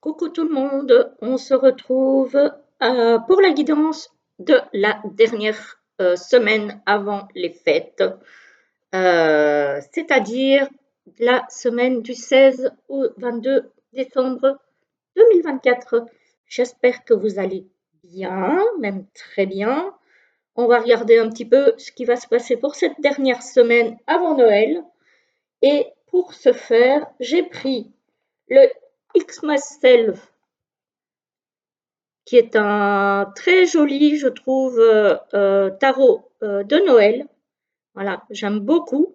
Coucou tout le monde, on se retrouve pour la guidance de la dernière semaine avant les fêtes, c'est-à-dire la semaine du 16 au 22 décembre 2024. J'espère que vous allez bien, même très bien. On va regarder un petit peu ce qui va se passer pour cette dernière semaine avant Noël. Et pour ce faire, j'ai pris le Xmas Self qui est un très joli, je trouve, tarot de Noël. Voilà, j'aime beaucoup.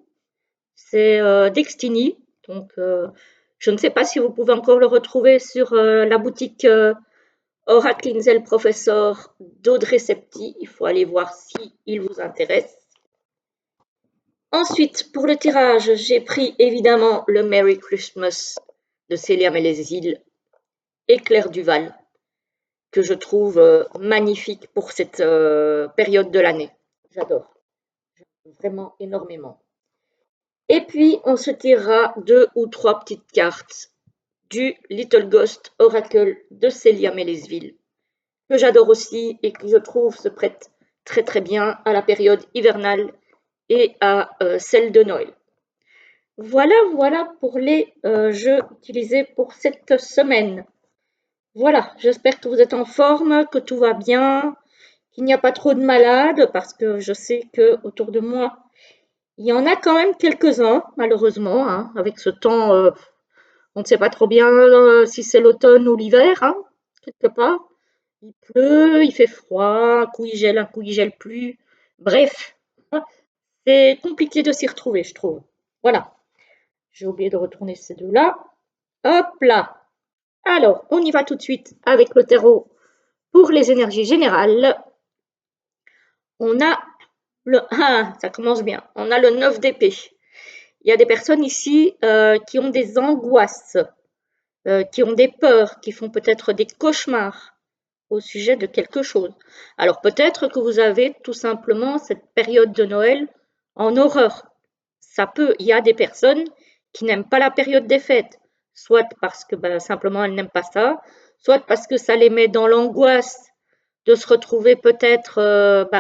C'est Destiny. Donc, je ne sais pas si vous pouvez encore le retrouver sur la boutique Oracle Inzel Professor d'Audrey Septi. Il faut aller voir si il vous intéresse. Ensuite, pour le tirage, j'ai pris évidemment le Merry Christmas de Célia Mélésile et Claire Duval, que je trouve magnifique pour cette période de l'année. J'adore, vraiment énormément. Et puis, on se tirera 2 ou 3 petites cartes du Little Ghost Oracle de Célia Mélésville, que j'adore aussi et qui, je trouve, se prête très très bien à la période hivernale et à celle de Noël. Voilà pour les jeux utilisés pour cette semaine. Voilà, j'espère que vous êtes en forme, que tout va bien, qu'il n'y a pas trop de malades, parce que je sais que autour de moi, il y en a quand même quelques-uns, malheureusement, hein, avec ce temps, on ne sait pas trop bien si c'est l'automne ou l'hiver, hein, quelque part. Il pleut, il fait froid, un coup il gèle plus. Bref, c'est compliqué de s'y retrouver, je trouve. Voilà, j'ai oublié de retourner ces deux-là. Hop là. Alors, on y va tout de suite avec le tarot pour les énergies générales. On a ça commence bien. On a le 9 d'épée. Il y a des personnes ici qui ont des angoisses, qui ont des peurs, qui font peut-être des cauchemars au sujet de quelque chose. Alors peut-être que vous avez tout simplement cette période de Noël en horreur. Il y a des personnes qui n'aiment pas la période des fêtes, soit parce que simplement elles n'aiment pas ça, soit parce que ça les met dans l'angoisse de se retrouver peut-être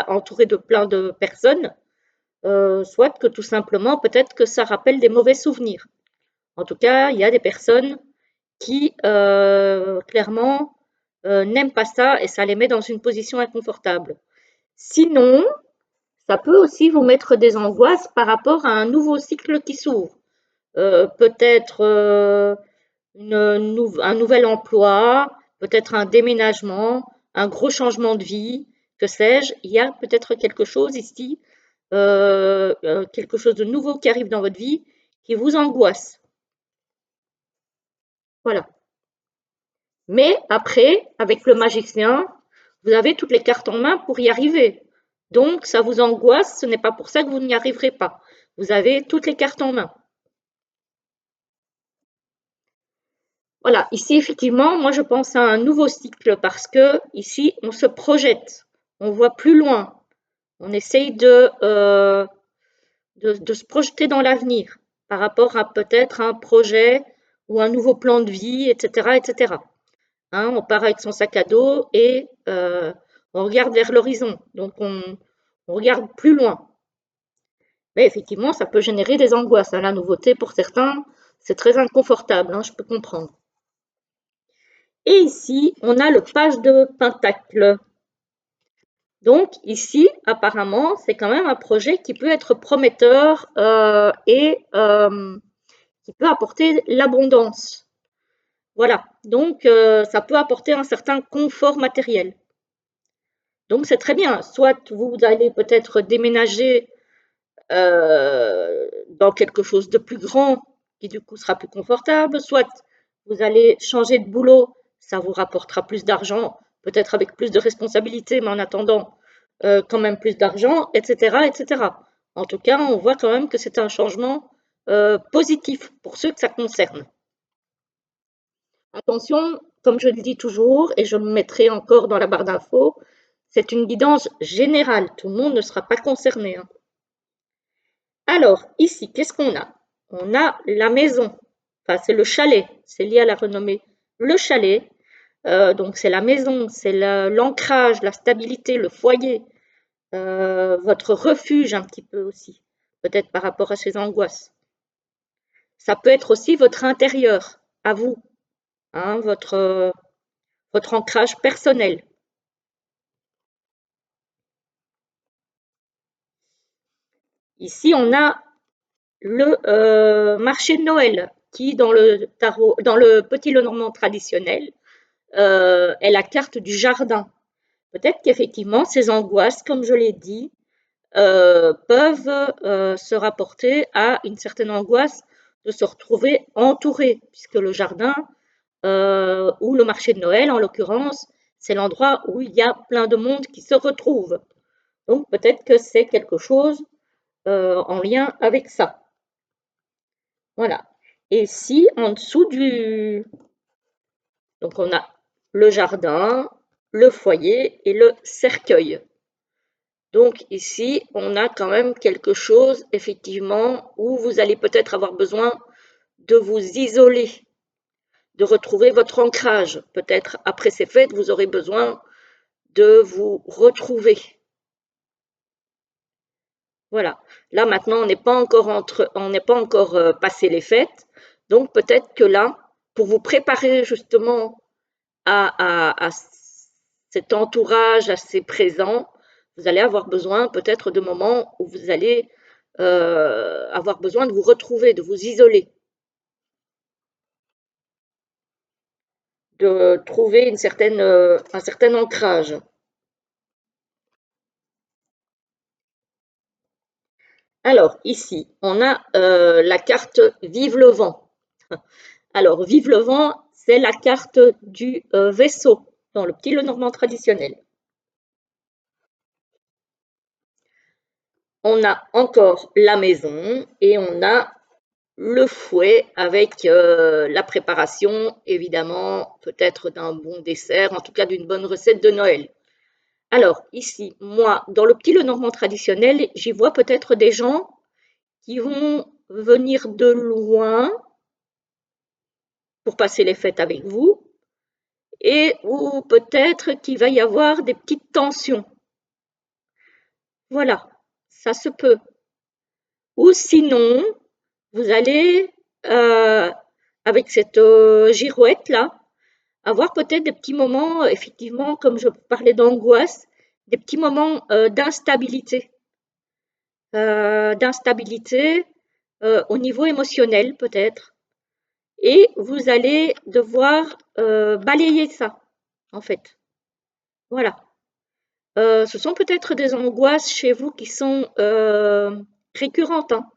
entouré de plein de personnes, soit que tout simplement, peut-être que ça rappelle des mauvais souvenirs. En tout cas, il y a des personnes qui, clairement, n'aiment pas ça et ça les met dans une position inconfortable. Sinon, ça peut aussi vous mettre des angoisses par rapport à un nouveau cycle qui s'ouvre. Peut-être un nouvel emploi, peut-être un déménagement, un gros changement de vie, que sais-je. Il y a peut-être quelque chose ici, quelque chose de nouveau qui arrive dans votre vie qui vous angoisse. Voilà. Mais après, avec le magicien, vous avez toutes les cartes en main pour y arriver. Donc, ça vous angoisse, ce n'est pas pour ça que vous n'y arriverez pas. Vous avez toutes les cartes en main. Voilà, ici, effectivement, moi, je pense à un nouveau cycle parce que ici, on se projette, on voit plus loin, on essaye de se projeter dans l'avenir par rapport à peut-être un projet ou un nouveau plan de vie, etc., etc. Hein, on part avec son sac à dos et on regarde vers l'horizon, donc on regarde plus loin. Mais effectivement, ça peut générer des angoisses. Hein. La nouveauté, pour certains, c'est très inconfortable, hein, je peux comprendre. Et ici, on a le page de Pentacle. Donc ici, apparemment, c'est quand même un projet qui peut être prometteur et qui peut apporter l'abondance. Voilà, donc ça peut apporter un certain confort matériel. Donc c'est très bien. Soit vous allez peut-être déménager dans quelque chose de plus grand qui du coup sera plus confortable, soit vous allez changer de boulot, ça vous rapportera plus d'argent, peut-être avec plus de responsabilités, mais en attendant quand même plus d'argent, etc., etc. En tout cas, on voit quand même que c'est un changement positif pour ceux que ça concerne. Attention, comme je le dis toujours, et je me mettrai encore dans la barre d'infos, c'est une guidance générale, tout le monde ne sera pas concerné. Hein. Alors, ici, qu'est-ce qu'on a? On a la maison, enfin c'est le chalet, c'est lié à la renommée le chalet, donc c'est la maison, c'est l'ancrage, la stabilité, le foyer, votre refuge un petit peu aussi, peut-être par rapport à ces angoisses. Ça peut être aussi votre intérieur, à vous, hein, votre ancrage personnel. Ici, on a le marché de Noël, qui dans le tarot, dans le petit Lenormand traditionnel, est la carte du jardin. Peut-être qu'effectivement, ces angoisses, comme je l'ai dit, peuvent se rapporter à une certaine angoisse de se retrouver entouré, puisque le jardin ou le marché de Noël, en l'occurrence, c'est l'endroit où il y a plein de monde qui se retrouve. Donc peut-être que c'est quelque chose en lien avec ça. Voilà. Et ici, en dessous du... Donc on a le jardin, le foyer et le cercueil. Donc ici, on a quand même quelque chose, effectivement, où vous allez peut-être avoir besoin de vous isoler, de retrouver votre ancrage. Peut-être après ces fêtes, vous aurez besoin de vous retrouver. Voilà. Là, maintenant, on n'est pas encore passé les fêtes. Donc peut-être que là, pour vous préparer justement à cet entourage assez présent, vous allez avoir besoin peut-être de moments où vous allez avoir besoin de vous retrouver, de vous isoler, de trouver un certain ancrage. Alors ici, on a la carte Vive le vent. Alors Vive le vent, c'est la carte du vaisseau dans le petit Lenormand traditionnel. On a encore la maison et on a le fouet avec la préparation, évidemment, peut-être d'un bon dessert, en tout cas d'une bonne recette de Noël. Alors, ici, moi, dans le petit Lenormand traditionnel, j'y vois peut-être des gens qui vont venir de loin pour passer les fêtes avec vous, et ou peut-être qu'il va y avoir des petites tensions. Voilà, ça se peut. Ou sinon, vous allez, euh, avec cette girouette-là, avoir peut-être des petits moments, effectivement, comme je parlais d'angoisse, des petits moments d'instabilité au niveau émotionnel peut-être. Et vous allez devoir balayer ça, en fait. Voilà. Ce sont peut-être des angoisses chez vous qui sont récurrentes, hein.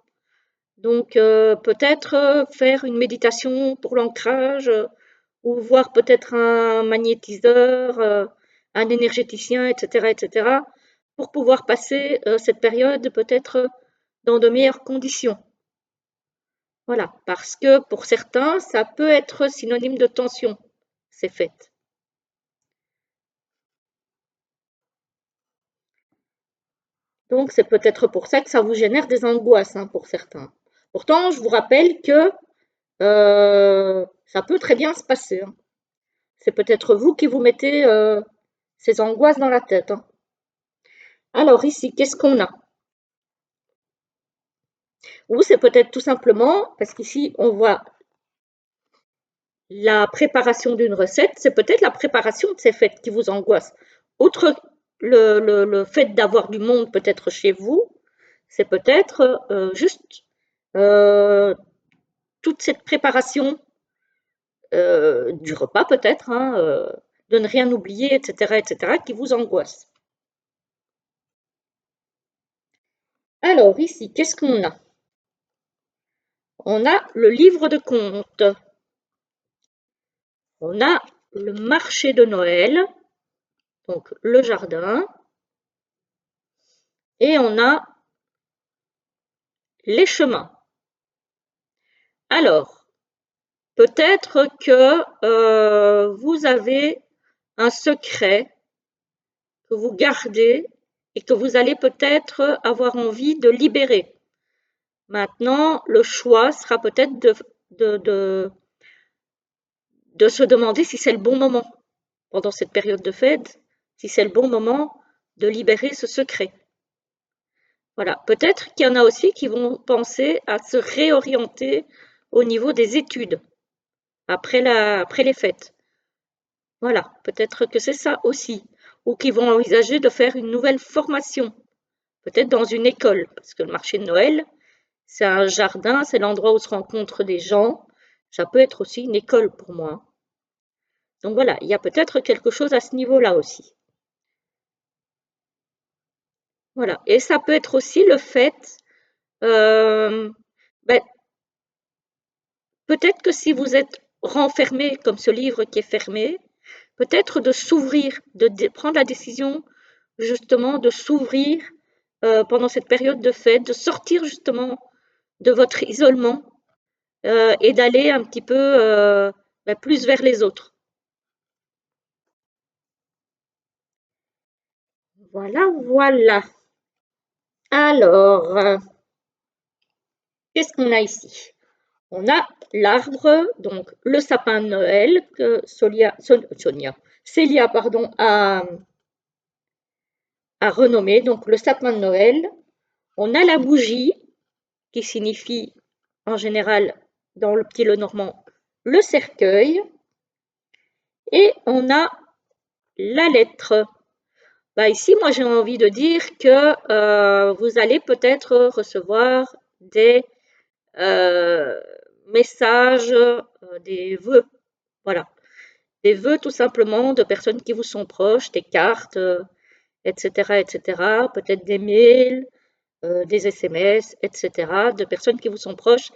Donc peut-être faire une méditation pour l'ancrage ou voir peut-être un magnétiseur, un énergéticien, etc., etc., pour pouvoir passer cette période peut-être dans de meilleures conditions. Voilà, parce que pour certains, ça peut être synonyme de tension, ces fêtes. Donc c'est peut-être pour ça que ça vous génère des angoisses, hein, pour certains. Pourtant, je vous rappelle que ça peut très bien se passer, hein. C'est peut-être vous qui vous mettez ces angoisses dans la tête, hein. Alors ici, qu'est-ce qu'on a? Ou c'est peut-être tout simplement, parce qu'ici on voit la préparation d'une recette, c'est peut-être la préparation de ces fêtes qui vous angoisse. Outre le fait d'avoir du monde peut-être chez vous, c'est peut-être juste euh, toute cette préparation du repas peut-être, hein, de ne rien oublier, etc., qui vous angoisse. Alors ici, qu'est-ce qu'on a? On a le livre de comptes, on a le marché de Noël, donc le jardin, et on a les chemins. Alors, peut-être que vous avez un secret que vous gardez et que vous allez peut-être avoir envie de libérer. Maintenant, le choix sera peut-être de se demander si c'est le bon moment pendant cette période de fête, si c'est le bon moment de libérer ce secret. Voilà, peut-être qu'il y en a aussi qui vont penser à se réorienter au niveau des études après les fêtes. Voilà, peut-être que c'est ça aussi. Ou qui vont envisager de faire une nouvelle formation, peut-être dans une école, parce que le marché de Noël, c'est un jardin, c'est l'endroit où se rencontrent des gens. Ça peut être aussi une école pour moi. Donc voilà, il y a peut-être quelque chose à ce niveau-là aussi. Voilà. Et ça peut être aussi le fait, euh, ben, peut-être que si vous êtes renfermé comme ce livre qui est fermé, peut-être de s'ouvrir, de prendre la décision justement de s'ouvrir pendant cette période de fête, de sortir justement de votre isolement et d'aller un petit peu plus vers les autres. Voilà, voilà. Alors, qu'est-ce qu'on a ici? On a l'arbre, donc le sapin de Noël que Célia pardon, a renommé, donc le sapin de Noël. On a la bougie, qui signifie en général dans le petit Lenormand le cercueil, et on a la lettre. Bah ici, moi j'ai envie de dire que vous allez peut-être recevoir des euh, messages, des vœux, voilà, des vœux tout simplement de personnes qui vous sont proches, des cartes, etc., etc., peut-être des mails, des SMS, etc., de personnes qui vous sont proches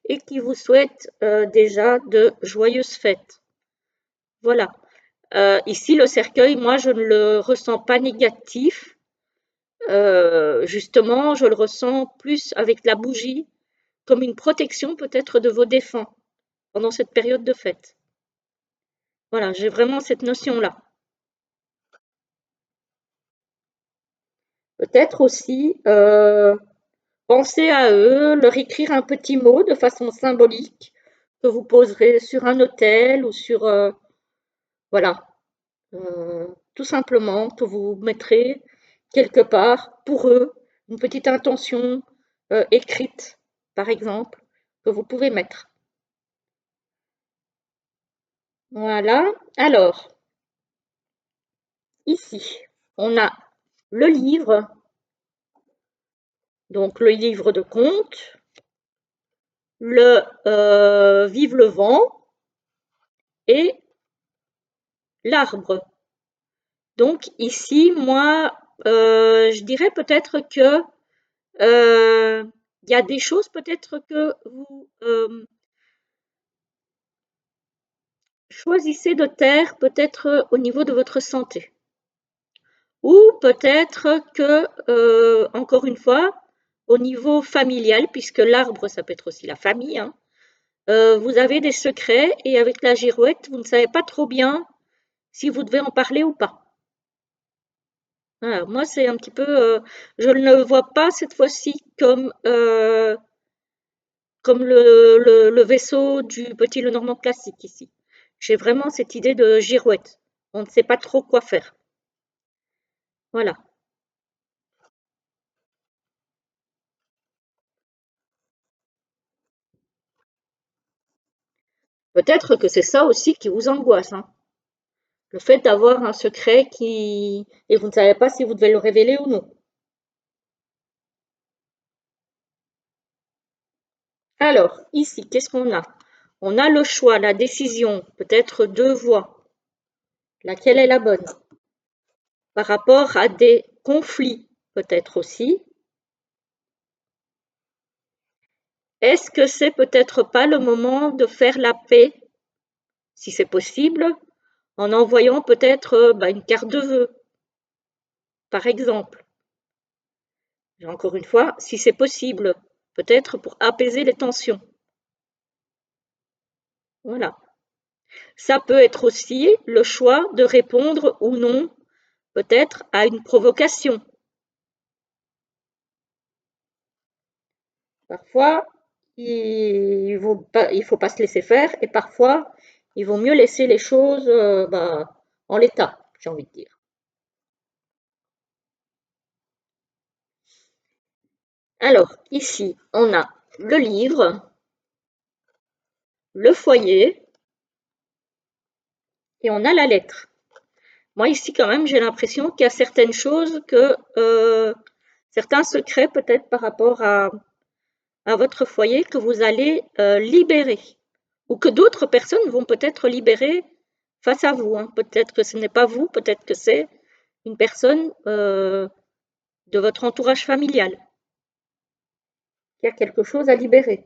et qui vous souhaitent déjà de joyeuses fêtes. Voilà. Ici, le cercueil, moi, je ne le ressens pas négatif. Justement, je le ressens plus avec la bougie, comme une protection peut-être de vos défunts pendant cette période de fête. Voilà, j'ai vraiment cette notion-là. Peut-être aussi penser à eux, leur écrire un petit mot de façon symbolique que vous poserez sur un autel ou sur, voilà, tout simplement que vous mettrez quelque part pour eux une petite intention écrite, par exemple, que vous pouvez mettre. Voilà. Alors, ici, on a le livre, donc le livre de contes, le Vive le vent et l'arbre. Donc ici, moi, je dirais peut-être que il y a des choses peut-être que vous choisissez de taire peut-être au niveau de votre santé. Ou peut-être que, encore une fois, au niveau familial, puisque l'arbre, ça peut être aussi la famille, hein, vous avez des secrets et avec la girouette, vous ne savez pas trop bien si vous devez en parler ou pas. Voilà, moi, c'est un petit peu, je ne le vois pas cette fois-ci comme le vaisseau du petit Lenormand classique ici. J'ai vraiment cette idée de girouette. On ne sait pas trop quoi faire. Voilà. Peut-être que c'est ça aussi qui vous angoisse, hein. Le fait d'avoir un secret qui et vous ne savez pas si vous devez le révéler ou non. Alors, ici, qu'est-ce qu'on a? On a le choix, la décision, peut-être deux voies. Laquelle est la bonne? Par rapport à des conflits, peut-être aussi. Est-ce que c'est peut-être pas le moment de faire la paix, si c'est possible, en envoyant peut-être une carte de vœux, par exemple? Encore une fois, si c'est possible, peut-être pour apaiser les tensions. Voilà. Ça peut être aussi le choix de répondre ou non, peut-être, à une provocation. Parfois, il faut pas se laisser faire et parfois, il vaut mieux laisser les choses en l'état, j'ai envie de dire. Alors, ici, on a le livre, le foyer et on a la lettre. Moi, ici, quand même, j'ai l'impression qu'il y a certaines choses certains secrets peut-être par rapport à votre foyer que vous allez libérer ou que d'autres personnes vont peut-être libérer face à vous. Hein. Peut-être que ce n'est pas vous, peut-être que c'est une personne de votre entourage familial qui a quelque chose à libérer.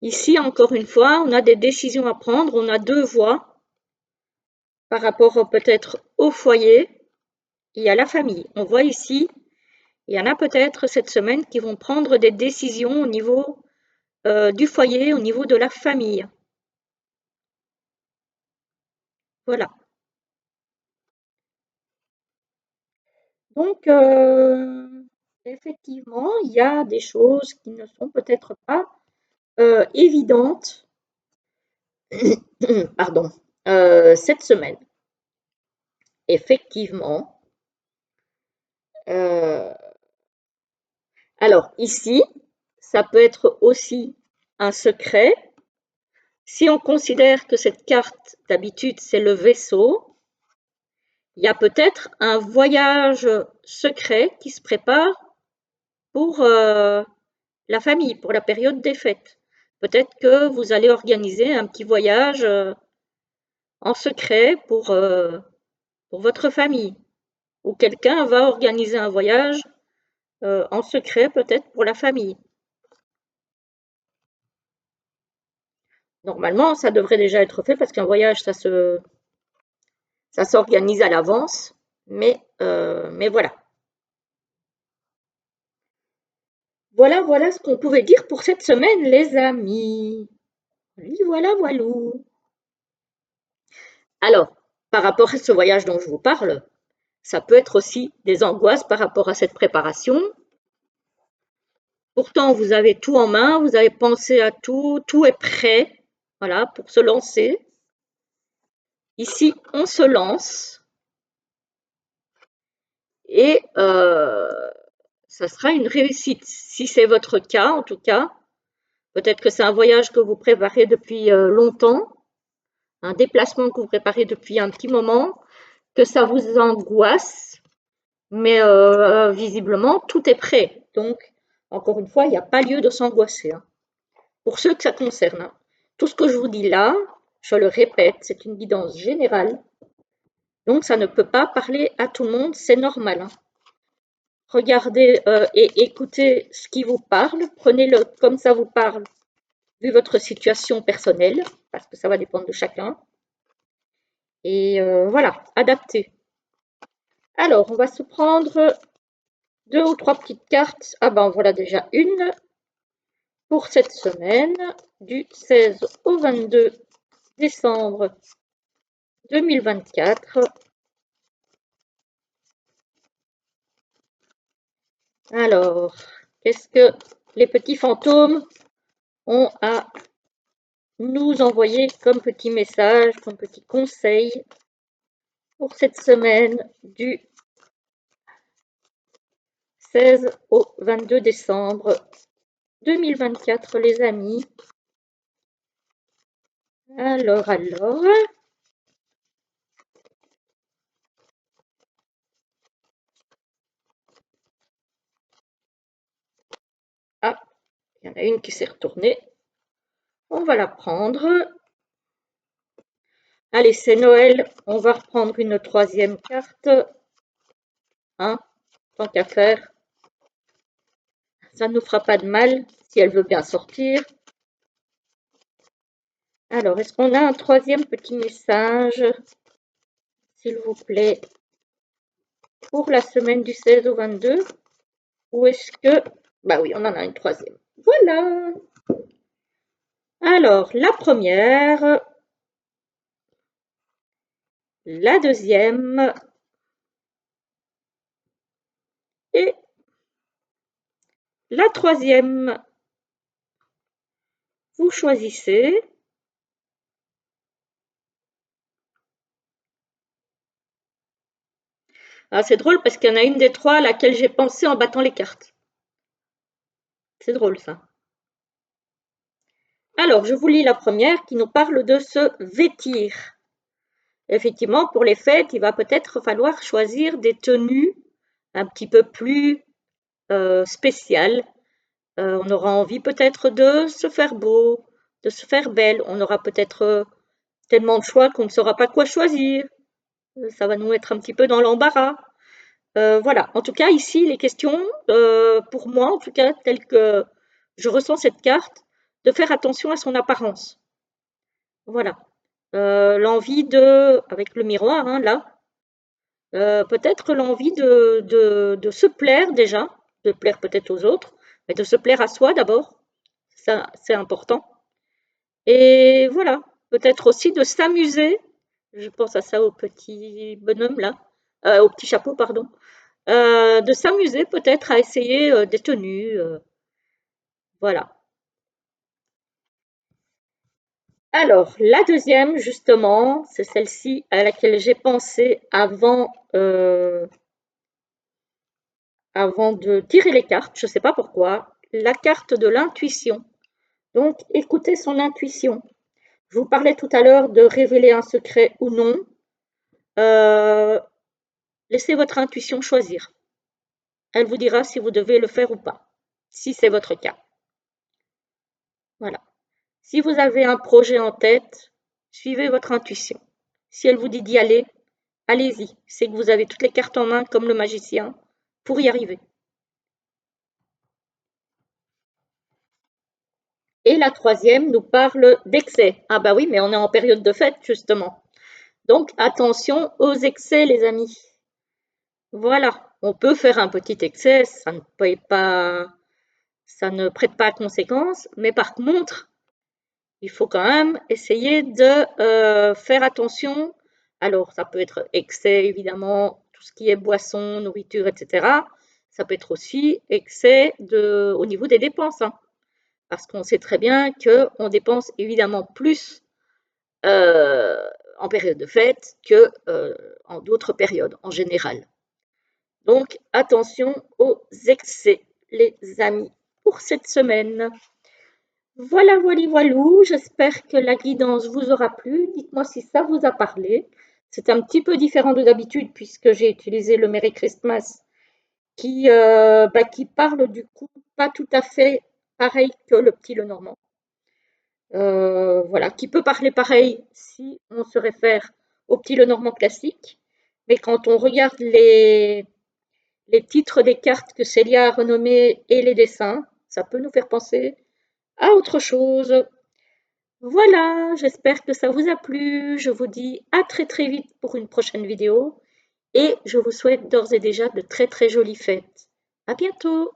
Ici, encore une fois, on a des décisions à prendre, on a deux voies par rapport peut-être au foyer et à la famille. On voit ici, il y en a peut-être cette semaine qui vont prendre des décisions au niveau du foyer, au niveau de la famille. Voilà. Donc, effectivement, il y a des choses qui ne sont peut-être pas évidentes, pardon, cette semaine. Effectivement. Euh, alors, ici, ça peut être aussi un secret. Si on considère que cette carte, d'habitude, c'est le vaisseau, il y a peut-être un voyage secret qui se prépare pour la famille, pour la période des fêtes. Peut-être que vous allez organiser un petit voyage en secret pour votre famille. Ou quelqu'un va organiser un voyage en secret peut-être pour la famille. Normalement, ça devrait déjà être fait parce qu'un voyage, ça s'organise à l'avance. Mais voilà. Voilà ce qu'on pouvait dire pour cette semaine, les amis. Oui, voilà, voilou. Alors, par rapport à ce voyage dont je vous parle, ça peut être aussi des angoisses par rapport à cette préparation. Pourtant, vous avez tout en main, vous avez pensé à tout, tout est prêt, voilà, pour se lancer. Ici, on se lance et ça sera une réussite. Si c'est votre cas, en tout cas, peut-être que c'est un voyage que vous préparez depuis longtemps, un déplacement que vous préparez depuis un petit moment, que ça vous angoisse, mais visiblement, tout est prêt. Donc, encore une fois, il n'y a pas lieu de s'angoisser. Hein. Pour ceux que ça concerne, hein. Tout ce que je vous dis là, je le répète, c'est une guidance générale. Donc, ça ne peut pas parler à tout le monde, c'est normal. Hein. Regardez et écoutez ce qui vous parle, prenez-le comme ça vous parle, vu votre situation personnelle, parce que ça va dépendre de chacun. Et voilà, adaptez. Alors, on va se prendre 2 ou 3 petites cartes. Ah ben, voilà déjà une pour cette semaine, du 16 au 22 décembre 2024. Alors, qu'est-ce que les petits fantômes ont à nous envoyer comme petit message, comme petit conseil pour cette semaine du 16 au 22 décembre 2024, les amis. Alors. Ah, il y en a une qui s'est retournée. On va la prendre. Allez, c'est Noël. On va reprendre une troisième carte. Hein, tant qu'à faire. Ça ne nous fera pas de mal si elle veut bien sortir. Alors, est-ce qu'on a un troisième petit message, s'il vous plaît, pour la semaine du 16 au 22? Ou est-ce que... Bah oui, on en a une troisième. Voilà. Alors, la première, la deuxième La troisième, vous choisissez. Ah, c'est drôle parce qu'il y en a une des trois à laquelle j'ai pensé en battant les cartes. C'est drôle ça. Alors, je vous lis la première qui nous parle de se vêtir. Effectivement, pour les fêtes, il va peut-être falloir choisir des tenues un petit peu plus spéciales. On aura envie peut-être de se faire beau, de se faire belle. On aura peut-être tellement de choix qu'on ne saura pas quoi choisir. Ça va nous mettre un petit peu dans l'embarras. Voilà, en tout cas ici les questions, pour moi en tout cas telles que je ressens cette carte, de faire attention à son apparence. Voilà, l'envie avec le miroir hein, là, peut-être l'envie de se plaire déjà, de plaire peut-être aux autres, mais de se plaire à soi d'abord, ça c'est important. Et voilà, peut-être aussi de s'amuser, je pense à ça au petit bonhomme là, au petit chapeau pardon. De s'amuser peut-être à essayer des tenues, voilà. Alors, la deuxième, justement, c'est celle-ci à laquelle j'ai pensé avant de tirer les cartes, je ne sais pas pourquoi, la carte de l'intuition. Donc, écoutez son intuition. Je vous parlais tout à l'heure de révéler un secret ou non. Euh, Laissez votre intuition choisir. Elle vous dira si vous devez le faire ou pas, si c'est votre cas. Voilà. Si vous avez un projet en tête, suivez votre intuition. Si elle vous dit d'y aller, allez-y. C'est que vous avez toutes les cartes en main comme le magicien pour y arriver. Et la troisième nous parle d'excès. Ah bah oui, mais on est en période de fête justement. Donc attention aux excès les amis. Voilà, on peut faire un petit excès, ça ne prête pas à conséquence, mais par contre, il faut quand même essayer de faire attention. Alors, ça peut être excès, évidemment, tout ce qui est boisson, nourriture, etc. Ça peut être aussi excès au niveau des dépenses, hein, parce qu'on sait très bien qu'on dépense évidemment plus euh, en période de fête que en d'autres périodes en général. Donc, attention aux excès, les amis, pour cette semaine. Voilà, voilà, voilou. J'espère que la guidance vous aura plu. Dites-moi si ça vous a parlé. C'est un petit peu différent de d'habitude puisque j'ai utilisé le Merry Christmas qui parle du coup pas tout à fait pareil que le petit le normand. Voilà, qui peut parler pareil si on se réfère au petit le normand classique. Mais quand on regarde les titres des cartes que Célia a renommées et les dessins, ça peut nous faire penser à autre chose. Voilà, j'espère que ça vous a plu. Je vous dis à très très vite pour une prochaine vidéo et je vous souhaite d'ores et déjà de très très jolies fêtes. À bientôt!